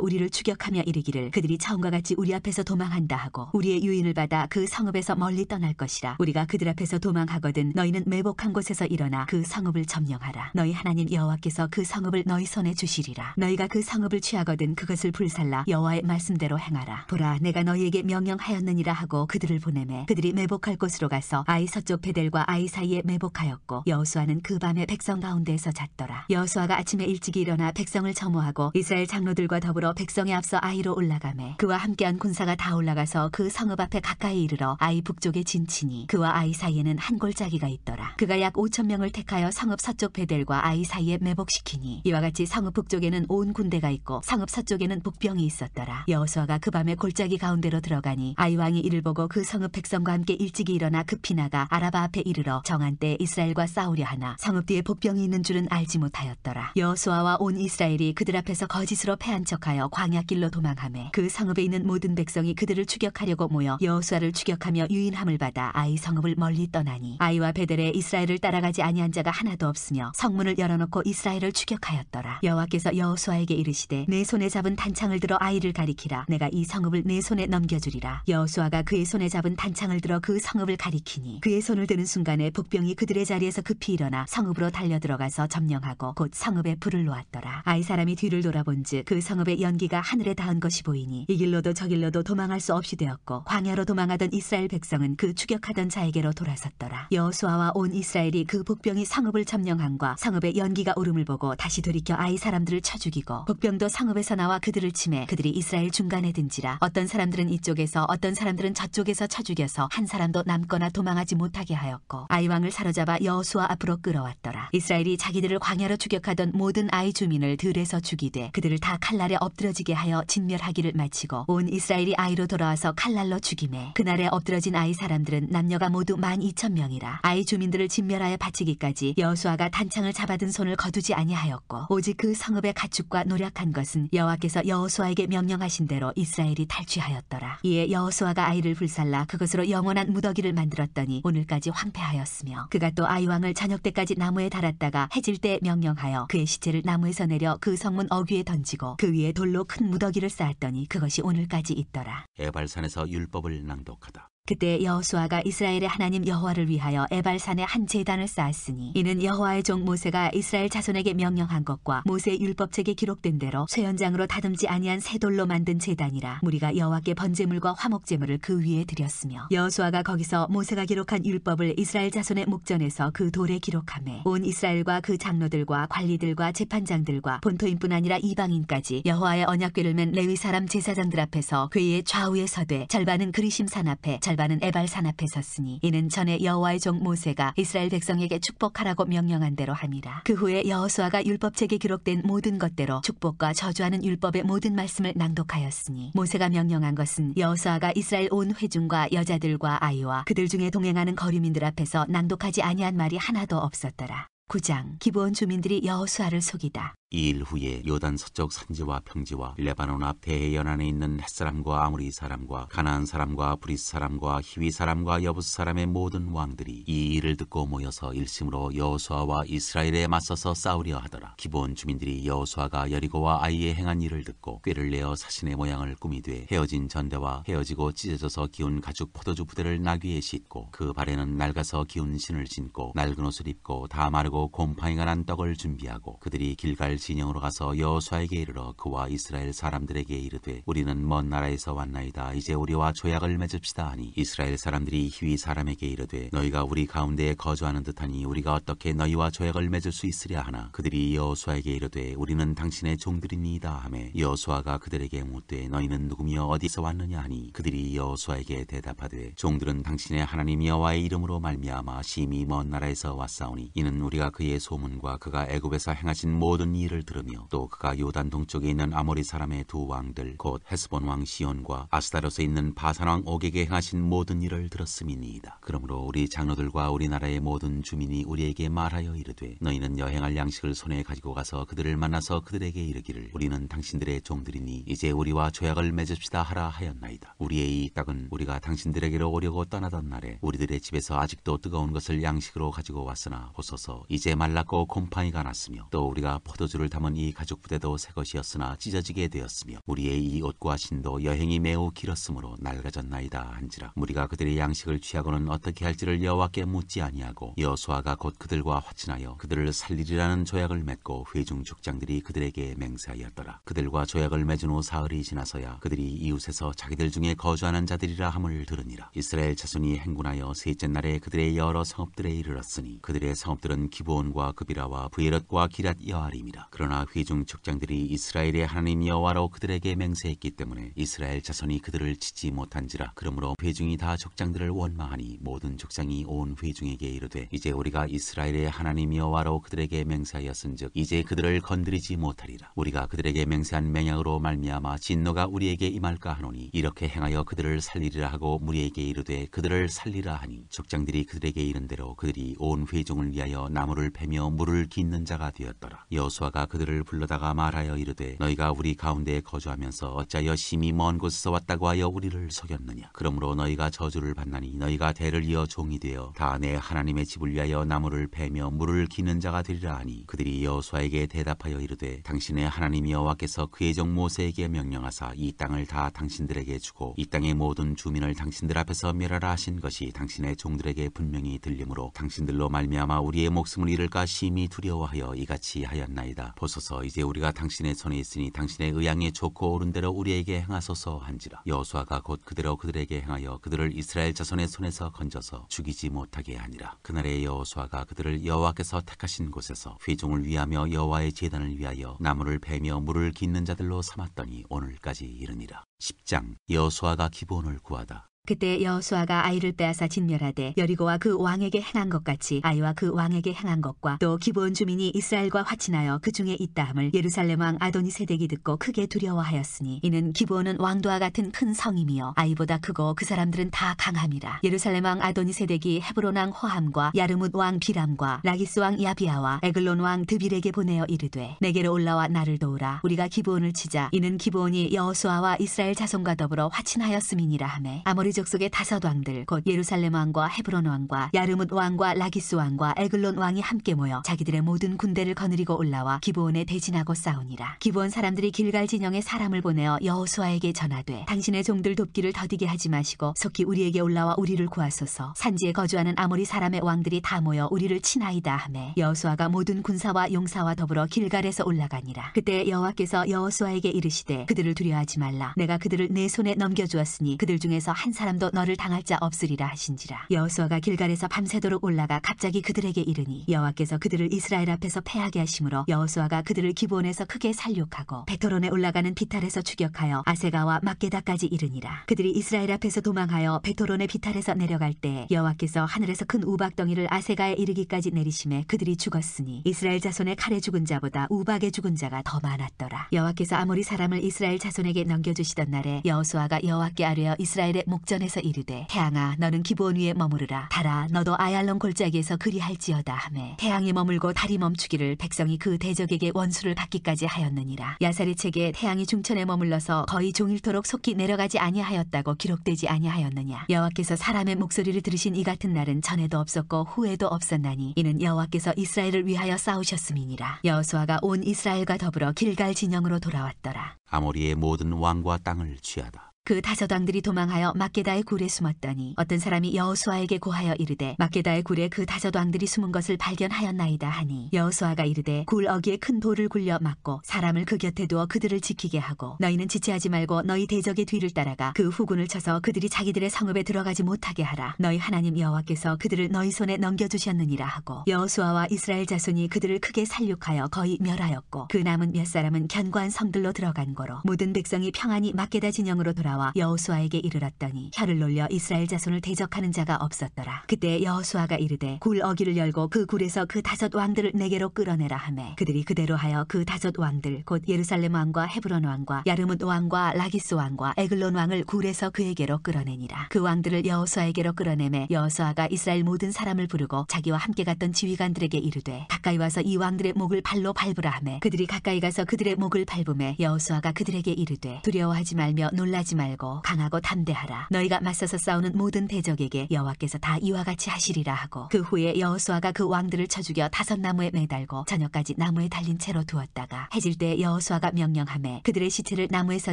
S3: 우리를 추격하며 이르기를 그들이 처음과 같이 우리 앞에서 도망한다 하고 우리의 유인을 받아 그 성읍에서 멀리 떠날 것이라. 우리가 그들 앞에서 도망하거든 너희는 매복한 곳에서 일어나 그 성읍을 점령하라. 너희 하나님 여호와께서 그 성읍을 너희 손에 주시리라. 너희가 그 성읍을 취하거든 그것을 불살라 여호와의 말씀대로 행하라. 보라 내가 너희에게 명령하였느니라 하고 그들을 보내매 그들이 매복할 곳으로 가서 아이 서쪽 베델과 아이 사이에 매복하였고 여호수아는 그 밤에 백성 가운데에서 잤더라. 여호수아가 아침에 일찍이 일어나 백성을 점호하고 이스라엘 장로들과 더불어 백성에 앞서 아이로 올라가매 그와 함께한 군사가 다 올라가서 그 성읍 앞에 가까이 이르러 아이 북쪽에 진치니 그와 아이 사이에는 한 골짜기가 있더라. 그가 약 5천 명을 택하여 성읍 서쪽 베델과 아이 사이에 매복시키니 이와 같이 성읍 북쪽에는 온 군대가 있고 성읍 서쪽에는 복병이 있었더라. 여호수아가 그 밤에 골짜기 가운데로 들어가니 아이 왕이 이를 보고 그 성읍 백성과 함께 일찍이 일어나 급히 나가 아라바 앞에 이르러 정한 때 이스라엘과 싸우려 하나 성읍 뒤에 복병이 있는 줄은 알지 못하였더라. 여호수아와 온 이스라엘이 그들 앞에서 거짓으로 패한 척하여 광야길로 도망하매 그 성읍에 있는 모든 백성이 그들을 추격하려고 모여 여호수아를 추격하며 유인함을 받아 아이 성읍을 멀리 떠나니 아이와 베델에 이스라엘을 따라가지 아니한 자가 하나도 없으며 성문을 열어놓고 이스라엘을 추격하였더라. 여호와께서 여호수아에게 이르시되 내 손에 잡은 단창을 들어 아이를 가리키라. 내가 이 성읍을 내 손에 넘겨주리라. 여호수아가 그의 손에 잡은 단창을 들어 그 성읍을 가리키니 그의 손을 드는 순간에 복병이 그들의 자리에서 급히 일어나 성읍으로 달려들어가서 점령하고 곧 성읍에 불을 놓았더라. 아이 사람이 뒤를 돌아본즉 그 성읍의 연기가 하늘에 닿은 것이 보이니 이 길로도 저 길로도 도망할 수 없이 되었고 광야로 도망하던 이스라엘 백성은 그 추격하던 자에게로 돌아섰더라. 여호수아와 온 이스라엘이 그 복병이 성읍을 점령함과 성읍의 연기가 오름을 보고 다시 돌이켜 아이 사람들을 쳐 죽이고 복병도 성읍에서 나와 그들을 치매 그들이 이스라엘 중간에 든지라. 어떤 사람들은 이쪽에서 어떤 사람들은 저쪽에서 쳐 죽여서 한 사람도 남거나 도망하지 못하게 하였고 아이 왕을 사로잡아 여호수아 앞으로 끌어왔더라. 이스라엘이 자기들을 광야로 추격하던 모든 아이 주민을 들에서 죽이되 그들을 다 칼날에 엎드러지게 하여 진멸하기를 마치고 온 이스라엘이 아이로 돌아와서 칼날로 죽이매 그날에 엎드러진 아이 사람들은 남녀가 모두 12,000명이라. 아이 주민들을 진멸하여 바치기까지 여호수아가 단창을 잡아든 손을 거두지 아니하였고 오직 그 성읍의 가축과 노력한 것은 여호와께서 여호수아에게 명령하신 대로 이스라엘이 탈취하였더라. 이에 여호수아가 아이를 불살라 그것으로 영원한 무더기를 만들었더니 오늘까지 황폐하였으며 그가 또 아이 왕을 저녁 때까지 나무에 달았다가 해질 때 명령하여 그의 시체를 나무에서 내려 그 성문 어귀에 던지고 그 위에 돌로 큰 무더기를 쌓았더니 그것이 오늘까지 있더라.
S2: 에발산에서 율법을 낭독하다.
S3: 그때 여호수아가 이스라엘의 하나님 여호와를 위하여 에발산에 한 제단을 쌓았으니 이는 여호와의 종 모세가 이스라엘 자손에게 명령한 것과 모세의 율법책에 기록된 대로 쇠연장으로 다듬지 아니한 새 돌로 만든 제단이라. 무리가 여호와께 번제물과 화목제물을 그 위에 드렸으며 여호수아가 거기서 모세가 기록한 율법을 이스라엘 자손의 목전에서 그 돌에 기록하매 온 이스라엘과 그 장로들과 관리들과 재판장들과 본토인뿐 아니라 이방인까지 여호와의 언약궤를 맨 레위 사람 제사장들 앞에서 궤의 좌우에 서되 절반은 그리심산 앞에 절반은 에발산 앞에 섰으니 이는 전에 여호와의 종 모세가 이스라엘 백성에게 축복하라고 명령한 대로 함이라. 그 후에 여호수아가 율법책에 기록된 모든 것대로 축복과 저주하는 율법의 모든 말씀을 낭독하였으니 모세가 명령한 것은 여호수아가 이스라엘 온 회중과 여자들과 아이와 그들 중에 동행하는 거류민들 앞에서 낭독하지 아니한 말이 하나도 없었더라. 9장 기브온 주민들이 여호수아를 속이다.
S2: 이 일 후에 요단 서쪽 산지와 평지와 레바논 앞 대해연안에 있는 햇사람과 아무리 사람과 가나안 사람과 브리스 사람과 히위 사람과 여부스 사람의 모든 왕들이 이 일을 듣고 모여서 일심으로 여호수아와 이스라엘에 맞서서 싸우려 하더라. 기브온 주민들이 여호수아가 여리고와 아이에 행한 일을 듣고 꾀를 내어 사신의 모양을 꾸미되 헤어진 전대와 헤어지고 찢어져서 기운 가죽 포도주 부대를 나귀에 싣고 그 발에는 낡아서 기운 신을 신고 낡은 옷을 입고 다 마르고 곰팡이가 난 떡을 준비하고 그들이 길갈 진영으로 가서 여호수아에게 이르러 그와 이스라엘 사람들에게 이르되 우리는 먼 나라에서 왔나이다. 이제 우리와 조약을 맺읍시다 하니 이스라엘 사람들이 히위 사람에게 이르되 너희가 우리 가운데에 거주하는 듯하니 우리가 어떻게 너희와 조약을 맺을 수 있으랴 하나 그들이 여호수아에게 이르되 우리는 당신의 종들이니이다 하매 여호수아가 그들에게 묻되 너희는 누구며 어디서 왔느냐 하니 그들이 여호수아에게 대답하되 종들은 당신의 하나님 여호와의 이름으로 말미암아 심히 먼 나라에서 왔사오니 이는 우리가 그의 소문과 그가 애굽에서 행하신 모든 일을 들으며 또 그가 요단 동쪽에 있는 아모리 사람의 두 왕들 곧 헤스본 왕 시온과 아스타롯에 있는 바산 왕 옥에게 행하신 모든 일을 들었음이니이다. 그러므로 우리 장로들과 우리나라의 모든 주민이 우리에게 말하여 이르되 너희는 여행할 양식을 손에 가지고 가서 그들을 만나서 그들에게 이르기를 우리는 당신들의 종들이니 이제 우리와 조약을 맺읍시다 하라 하였나이다. 우리의 이 떡은 우리가 당신들에게로 오려고 떠나던 날에 우리들의 집에서 아직도 뜨거운 것을 양식으로 가지고 왔으나 보소서 이제 말랐고 곰팡이가 났으며 또 우리가 포도주를 담은 이 가죽 부대도 새 것이었으나 찢어지게 되었으며 우리의 이 옷과 신도 여행이 매우 길었으므로 낡아졌나이다 한지라. 우리가 그들의 양식을 취하고는 어떻게 할지를 여호와께 묻지 아니하고 여호수아가 곧 그들과 화친하여 그들을 살리리라는 조약을 맺고 회중 족장들이 그들에게 맹세하였더라. 그들과 조약을 맺은 후 사흘이 지나서야 그들이 이웃에서 자기들 중에 거주하는 자들이라 함을 들으니라. 이스라엘 자손이 행군하여 셋째 날에 그들의 여러 성읍들에 이르렀으니 그들의 성읍들은 기브온과 그비라와 브에롯과 기랏 여아림이라. 그러나 회중 족장들이 이스라엘의 하나님 여호와로 그들에게 맹세했기 때문에 이스라엘 자손이 그들을 치지 못한지라. 그러므로 회중이 다 족장들을 원망하니 모든 족장이 온 회중에게 이르되 이제 우리가 이스라엘의 하나님 여호와로 그들에게 맹세하였은즉 이제 그들을 건드리지 못하리라. 우리가 그들에게 맹세한 맹약으로 말미암아 진노가 우리에게 임할까 하노니 이렇게 행하여 그들을 살리리라 하고 무리에게 이르되 그들을 살리라 하니 족장들이 그들에게 이른 대로 그들이 온 회중을 위하여 나무를 패며 물을 깃는 자가 되었더라. 여호수아가 그들을 불러다가 말하여 이르되 너희가 우리 가운데에 거주하면서 어찌하여 심히 먼 곳에서 왔다고 하여 우리를 속였느냐. 그러므로 너희가 저주를 받나니 너희가 대를 이어 종이 되어 다 내 하나님의 집을 위하여 나무를 패며 물을 기는 자가 되리라 하니 그들이 여호수아에게 대답하여 이르되 당신의 하나님 여호와께서 그의 종 모세에게 명령하사 이 땅을 다 당신들에게 주고 이 땅의 모든 주민을 당신들 앞에서 멸하라 하신 것이 당신의 종들에게 분명히 들리므로 당신들로 말미암아 우리의 목숨을 잃을까 심히 두려워하여 이같이 하였나이다. 보소서 이제 우리가 당신의 손에 있으니 당신의 의향에 좋고 옳은 대로 우리에게 행하소서 한지라. 여호수아가 곧 그대로 그들에게 행하여 그들을 이스라엘 자손의 손에서 건져서 죽이지 못하게 하니라. 그날에 여호수아가 그들을 여호와께서 택하신 곳에서 회중을 위하며 여호와의 제단을 위하여 나무를 패며 물을 깃는 자들로 삼았더니 오늘까지 이르니라. 10장 여호수아가 기브온을 구하다.
S3: 그때 여호수아가 아이를 빼앗아 진멸하되 여리고와 그 왕에게 행한 것 같이 아이와 그 왕에게 행한 것과 또 기브온 주민이 이스라엘과 화친하여 그 중에 있다함을 예루살렘 왕 아도니세덱이 듣고 크게 두려워하였으니 이는 기브온은 왕도와 같은 큰 성임이요 아이보다 크고 그 사람들은 다 강함이라. 예루살렘 왕 아도니세덱이 헤브론 왕 호함과 야르뭇 왕 비람과 라기스 왕 야비아와 에글론 왕 드빌에게 보내어 이르되 내게로 올라와 나를 도우라. 우리가 기브온을 치자. 이는 기브온이 여호수아와 이스라엘 자손과 더불어 화친하였음이니라 하매 아모리 족속의 다섯 왕들 곧 예루살렘 왕과 헤브론 왕과 야르뭇 왕과 라기스 왕과 에글론 왕이 함께 모여 자기들의 모든 군대를 거느리고 올라와 기브온에 대진하고 싸우니라. 기브온 사람들이 길갈 진영에 사람을 보내어 여호수아에게 전하되 당신의 종들 돕기를 더디게 하지 마시고 속히 우리에게 올라와 우리를 구하소서. 산지에 거주하는 아모리 사람의 왕들이 다 모여 우리를 치나이다 하매 여호수아가 모든 군사와 용사와 더불어 길갈에서 올라가니라. 그때 여호와께서 여호수아에게 이르시되 그들을 두려워하지 말라. 내가 그들을 내 손에 넘겨주었으니 그들 중에서 한 사람도 너를 당할 자 없으리라 하신지라. 여호수아가 길갈에서 밤새도록 올라가 갑자기 그들에게 이르니 여호와께서 그들을 이스라엘 앞에서 패하게 하심으로 여호수아가 그들을 기브온에서 크게 살육하고 베토론에 올라가는 비탈에서 추격하여 아세가와 막게다까지 이르니라. 그들이 이스라엘 앞에서 도망하여 베토론의 비탈에서 내려갈 때 여호와께서 하늘에서 큰 우박덩이를 아세가에 이르기까지 내리심에 그들이 죽었으니 이스라엘 자손의 칼에 죽은 자보다 우박에 죽은 자가 더 많았더라. 여호와께서 아모리 사람을 이스라엘 자손에게 넘겨주시던 날에 여호수아가 여호와께 아뢰어 이스라엘의 목전에서 이르되 태양아 너는 기브온 위에 머무르라. 달아 너도 아얄론 골짜기에서 그리할지어다 하매 태양이 머물고 달이 멈추기를 백성이 그 대적에게 원수를 받기까지 하였느니라. 야살의 책에 태양이 중천에 머물러서 거의 종일토록 속히 내려가지 아니하였다고 기록되지 아니하였느냐. 여호와께서 사람의 목소리를 들으신 이 같은 날은 전에도 없었고 후에도 없었나니 이는 여호와께서 이스라엘을 위하여 싸우셨음이니라. 여호수아가 온 이스라엘과 더불어 길갈 진영으로 돌아왔더라.
S2: 아모리의 모든 왕과 땅을 취하다.
S3: 그 다섯 왕들이 도망하여 막게다의 굴에 숨었더니 어떤 사람이 여호수아에게 고하여 이르되 막게다의 굴에 그 다섯 왕들이 숨은 것을 발견하였나이다 하니 여호수아가 이르되 굴 어귀에 큰 돌을 굴려 막고 사람을 그 곁에 두어 그들을 지키게 하고 너희는 지체하지 말고 너희 대적의 뒤를 따라가 그 후군을 쳐서 그들이 자기들의 성읍에 들어가지 못하게 하라. 너희 하나님 여호와께서 그들을 너희 손에 넘겨주셨느니라 하고 여호수아와 이스라엘 자손이 그들을 크게 살육하여 거의 멸하였고 그 남은 몇 사람은 견고한 성들로 들어간 거로 모든 백성이 평안히 막게다 진영으로 돌아와 여호수아에게 이르렀더니 혀를 놀려 이스라엘 자손을 대적하는 자가 없었더라. 그때 여호수아가 이르되 굴 어귀를 열고 그 굴에서 그 다섯 왕들을 내게로 끌어내라 하매 그들이 그대로 하여 그 다섯 왕들 곧 예루살렘 왕과 헤브론 왕과 야르뭇 왕과 라기스 왕과 에글론 왕을 굴에서 그에게로 끌어내니라. 그 왕들을 여호수아에게로 끌어내매 여호수아가 이스라엘 모든 사람을 부르고 자기와 함께 갔던 지휘관들에게 이르되 가까이 와서 이 왕들의 목을 발로 밟으라 하매 그들이 가까이 가서 그들의 목을 밟음에 여호수아가 그들에게 이르되 두려워하지 말며 놀라지 말고 강하고 담대하라. 너희가 맞서서 싸우는 모든 대적에게 여호와께서 다 이와 같이 하시리라 하고 그 후에 여호수아가 그 왕들을 쳐 죽여 다섯 나무에 매달고 저녁까지 나무에 달린 채로 두었다가 해질 때 여호수아가 명령하매 그들의 시체를 나무에서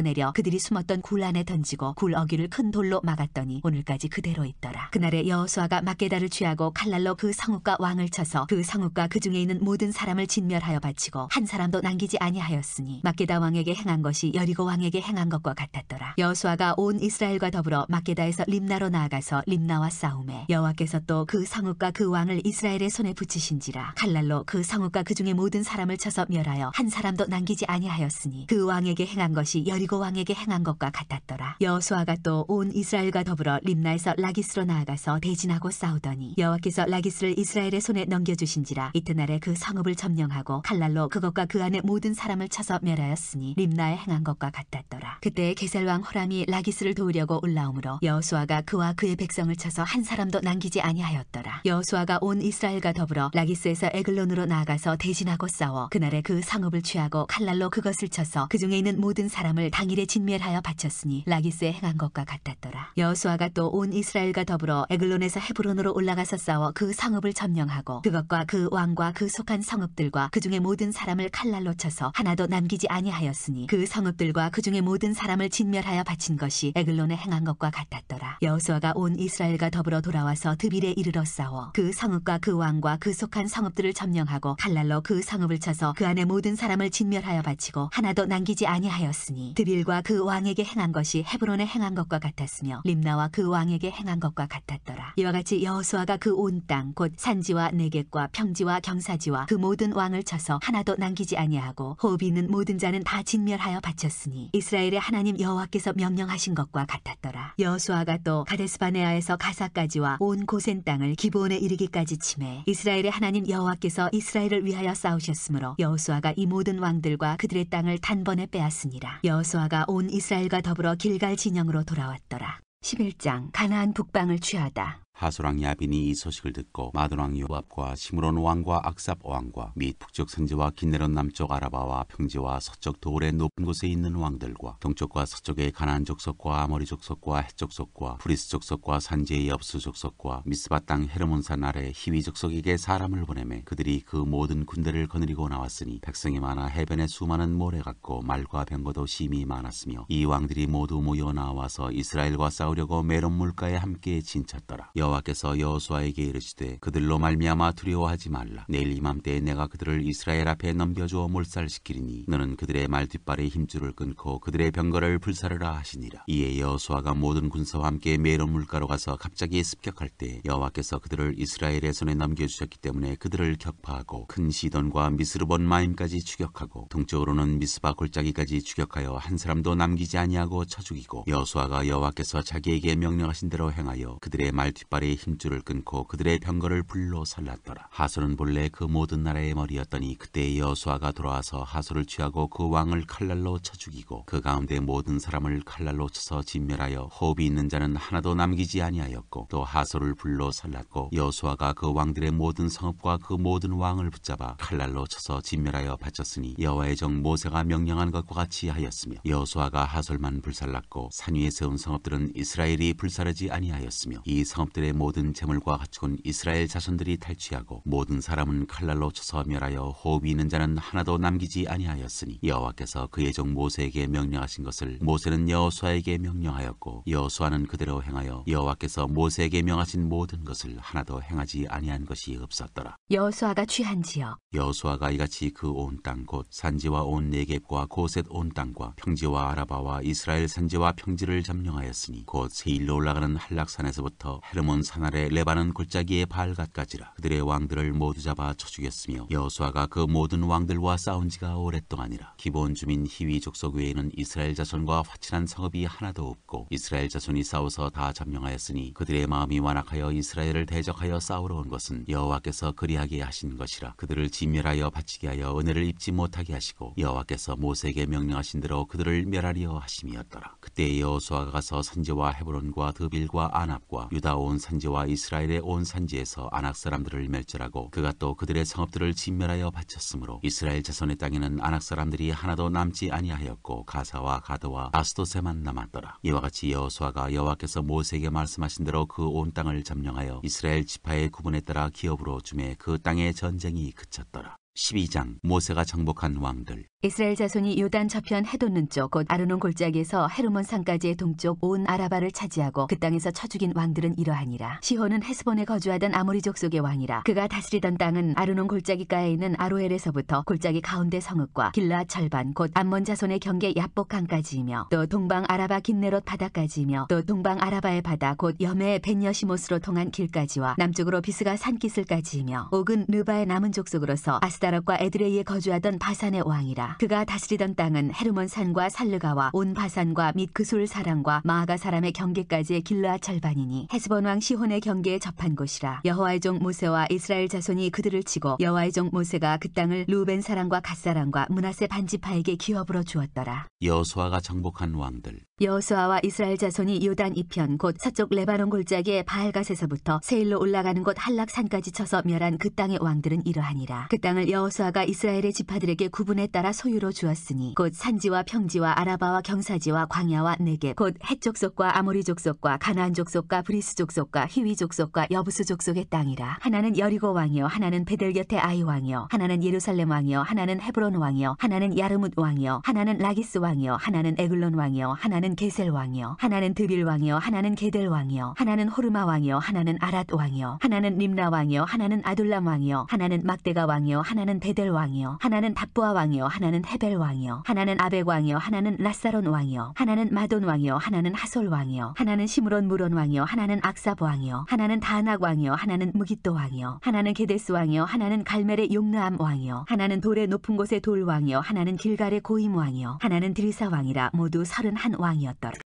S3: 내려 그들이 숨었던 굴 안에 던지고 굴 어귀를 큰 돌로 막았더니 오늘까지 그대로 있더라. 그날에 여호수아가 막게다를 취하고 칼날로 그 성읍과 왕을 쳐서 그 성읍과 그 중에 있는 모든 사람을 진멸하여 바치고 한 사람도 남기지 아니하였으니 막게다 왕에게 행한 것이 여리고 왕에게 행한 것과 같았더라. 여호수아가 온 이스라엘과 더불어 막게다에서 림나로 나아가서 림나와 싸우매 여호와께서 또 그 성읍과 그 왕을 이스라엘의 손에 붙이신지라. 칼날로 그 성읍과 그 중에 모든 사람을 쳐서 멸하여 한 사람도 남기지 아니하였으니 그 왕에게 행한 것이 여리고 왕에게 행한 것과 같았더라. 여호수아가 또 온 이스라엘과 더불어 림나에서 라기스로 나아가서 대진하고 싸우더니 여호와께서 라기스를 이스라엘의 손에 넘겨주신지라. 이튿날에 그 성읍을 점령하고 칼날로 그것과 그 안에 모든 사람을 쳐서 멸하였으니 림나에 행한 것과 같았더라. 그때 게살 왕 호람이 라기스를 도우려고 올라오므로 여호수아가 그와 그의 백성을 쳐서 한 사람도 남기지 아니하였더라. 여호수아가 온 이스라엘과 더불어 라기스에서 에글론으로 나아가서 대진하고 싸워 그날에 그 성읍을 취하고 칼날로 그것을 쳐서 그 중에 있는 모든 사람을 당일에 진멸하여 바쳤으니 라기스에 행한 것과 같았더라. 여호수아가 또 온 이스라엘과 더불어 에글론에서 헤브론으로 올라가서 싸워 그 성읍을 점령하고 그것과 그 왕과 그 속한 성읍들과 그 중에 모든 사람을 칼날로 쳐서 하나도 남기지 아니하였으니 그 성읍들과 그 중에 모든 사람을 진멸하여 바친 것이 에글론에 행한 것과 같았더라. 여호수아가 온 이스라엘과 더불어 돌아와서 드빌에 이르러 싸워 그 성읍과 그 왕과 그 속한 성읍들을 점령하고 칼날로 그 성읍을 쳐서 그 안에 모든 사람을 진멸하여 바치고 하나도 남기지 아니하였으니 드빌과 그 왕에게 행한 것이 헤브론에 행한 것과 같았으며 림나와 그 왕에게 행한 것과 같았더라. 이와 같이 여호수아가 그 온 땅 곧 산지와 내겝과 평지와 경사지와 그 모든 왕을 쳐서 하나도 남기지 아니하고 호흡이 있는 모든 자는 다 진멸하여 바쳤으니 이스라엘의 하나님 여호와께서 명령하신 것과 같았더라. 여호수아가 또 가데스바네아에서 가사까지와 온 고센 땅을 기브온에 이르기까지 치매 이스라엘의 하나님 여호와께서 이스라엘을 위하여 싸우셨으므로 여호수아가 이 모든 왕들과 그들의 땅을 단번에 빼앗으니라. 여호수아가 온 이스라엘과 더불어 길갈 진영으로 돌아왔더라. 11장 가나안 북방을 취하다.
S2: 하솔왕 야빈이 이 소식을 듣고 마돈왕 요압과 시므론 왕과 악삽 왕과 및 북쪽 선지와 긴네론 남쪽 아라바와 평지와 서쪽 도울의 높은 곳에 있는 왕들과 동쪽과 서쪽의 가나안 족속과 아모리 족속과 헷 족속과 프리스 족속과 산지의 엽수 족속과 미스바 땅 헤르몬산 아래 히위 족속에게 사람을 보내매 그들이 그 모든 군대를 거느리고 나왔으니 백성이 많아 해변에 수많은 모래 같고 말과 병거도 심히 많았으며 이 왕들이 모두 모여 나와서 이스라엘과 싸우려고 메론 물가에 함께 진쳤더라. 여호와께서 여호수아에게 이르시되 그들로 말미암아 두려워하지 말라. 내일 이맘때에 내가 그들을 이스라엘 앞에 넘겨주어 몰살시키리니 너는 그들의 말 뒷발의 힘줄을 끊고 그들의 병거를 불사르라 하시니라. 이에 여호수아가 모든 군사와 함께 메론 물가로 가서 갑자기 습격할 때 여호와께서 그들을 이스라엘의 손에 넘겨주셨기 때문에 그들을 격파하고 큰 시돈과 미스르본 마임까지 추격하고 동쪽으로는 미스바 골짜기까지 추격하여 한 사람도 남기지 아니하고 쳐 죽이고 여호수아가 여호와께서 자기에게 명령하신 대로 행하여 그들의 말 뒷발의 힘줄을 끊고 그들의 병거를 불로 살랐더라. 하솔은 본래 그 모든 나라의 머리였더니 그때 여호수아가 돌아와서 하솔을 취하고 그 왕을 칼날로 쳐 죽이고 그 가운데 모든 사람을 칼날로 쳐서 진멸하여 호흡이 있는 자는 하나도 남기지 아니하였고 또 하솔을 불로 살랐고 여호수아가 그 왕들의 모든 성읍과 그 모든 왕을 붙잡아 칼날로 쳐서 진멸하여 바쳤으니 여호와의 정 모세가 명령한 것과 같이 하였으며 여호수아가 하솔만 불살랐고 산 위에 세운 성읍들은 이스라엘이 불사르지 아니하였으며 이 성읍들의 이스라엘의 모든 재물과 가축은 이스라엘 자손들이 탈취하고 모든 사람은 칼날로 쳐서 멸하여 호흡이 있는 자는 하나도 남기지 아니하였으니 여호와께서 그의 종 모세에게 명령하신 것을 모세는 여호수아에게 명령하였고 여호수아는 그대로 행하여 여호와께서 모세에게 명하신 모든 것을 하나도 행하지 아니한 것이 없었더라.
S3: 여호수아가 취한 지역.
S2: 여호수아가 이같이 그 온 땅 곧 산지와 온 네겝과 고셋 온 땅과 평지와 아라바와 이스라엘 산지와 평지를 점령하였으니 곧 세일로 올라가는 한락산에서부터 헤르몬 산 아래 레바논 골짜기의 발갓까지라. 그들의 왕들을 모두 잡아 쳐 죽였으며 여호수아가 그 모든 왕들과 싸운 지가 오랫동안이라. 기본 주민 히위 족속 외에는 이스라엘 자손과 화친한 성읍이 하나도 없고 이스라엘 자손이 싸워서 다 점령하였으니 그들의 마음이 완악하여 이스라엘을 대적하여 싸우러 온 것은 여호와께서 그리하게 하신 것이라. 그들을 진멸하여 바치게 하여 은혜를 입지 못하게 하시고 여호와께서 모세에게 명령하신 대로 그들을 멸하려 하심이었더라. 그때 여호수아가 가서 산지와 헤브론과 드빌과 아납과 유다 온 산지와 이스라엘의 온 산지에서 아낙 사람들을 멸절하고 그가 또 그들의 성읍들을 진멸하여 바쳤으므로 이스라엘 자손의 땅에는 아낙 사람들이 하나도 남지 아니하였고 가사와 가드와 아스도세만 남았더라. 이와 같이 여호수아가 여호와께서 모세에게 말씀하신 대로 그 온 땅을 점령하여 이스라엘 지파의 구분에 따라 기업으로 주매 그 땅의 전쟁이 그쳤더라. 12장 모세가 정복한 왕들.
S3: 이스라엘 자손이 요단 저편 해돋는 쪽 곧 아르논 골짜기에서 헤르몬 산까지의 동쪽 온 아라바를 차지하고 그 땅에서 쳐 죽인 왕들은 이러하니라. 시혼은 헤스본에 거주하던 아모리 족속의 왕이라. 그가 다스리던 땅은 아르논 골짜기가에 있는 아로엘에서부터 골짜기 가운데 성읍과 길라앗 절반 곧 암몬 자손의 경계 야복 강까지이며 또 동방 아라바 긴네롯 바다까지이며 또 동방 아라바의 바다 곧 여메 벤여시못으로 통한 길까지와 남쪽으로 비스가 산기슬까지이며 옥은 느바의 남은 족속으로서 아스다롯과 에드레이에 거주하던 바산의 왕이라. 그가 다스리던 땅은 헤르몬 산과 살르가와 온 바산과 및 그술 사람과 마아가 사람의 경계까지의 길르앗 절반이니 헤스본 왕 시혼의 경계에 접한 곳이라. 여호와의 종 모세와 이스라엘 자손이 그들을 치고 여호와의 종 모세가 그 땅을 루벤 사람과 갓 사람과 므낫세 반지파에게 기업으로 주었더라.
S2: 여호수아가 정복한 왕들.
S3: 여호수아와 이스라엘 자손이 요단 이편 곧 서쪽 레바논 골짜기의 바알갓에서부터 세일로 올라가는 곳 한락산까지 쳐서 멸한 그 땅의 왕들은 이러하니라. 그 땅을 여호수아가 이스라엘의 지파들에게 구분에 따라 소유로 주었으니 곧 산지와 평지와 아라바와 경사지와 광야와 네겝 곧 헷 족속과 아모리 족속과 가나안 족속과 브리스 족속과 히위 족속과 여부스 족속의 땅이라. 하나는 여리고 왕이요 하나는 베델 곁의 아이 왕이요 하나는 예루살렘 왕이요 하나는 헤브론 왕이요 하나는 야르뭇 왕이요 하나는 라기스 왕이요 하나는 에글론 왕이요 하나는 게셀 왕이요 하나는 드빌 왕이요 하나는 게델 왕이요 하나는 호르마 왕이요 하나는 아랏 왕이요 하나는 림나 왕이요 하나는 아둘람 왕이요 하나는 막대가 왕이요 하나는 베델 왕이요 하나는 답부아 왕이요 하나는 헤벨 왕이요 하나는 아벡 왕이요 하나는 라사론 왕이요 하나는 마돈 왕이요 하나는 하솔 왕이요 하나는 시므론 무론 왕이요 하나는 악삽 왕이요 하나는 다낙 왕이요 하나는 무깃도 왕이요 하나는 게데스 왕이요 하나는 갈멜의 용르암 왕이요 하나는 돌의 높은 곳의 돌 왕이요 하나는 길갈의 고임 왕이요 하나는 드리사 왕이라. 모두 31 왕이었더라.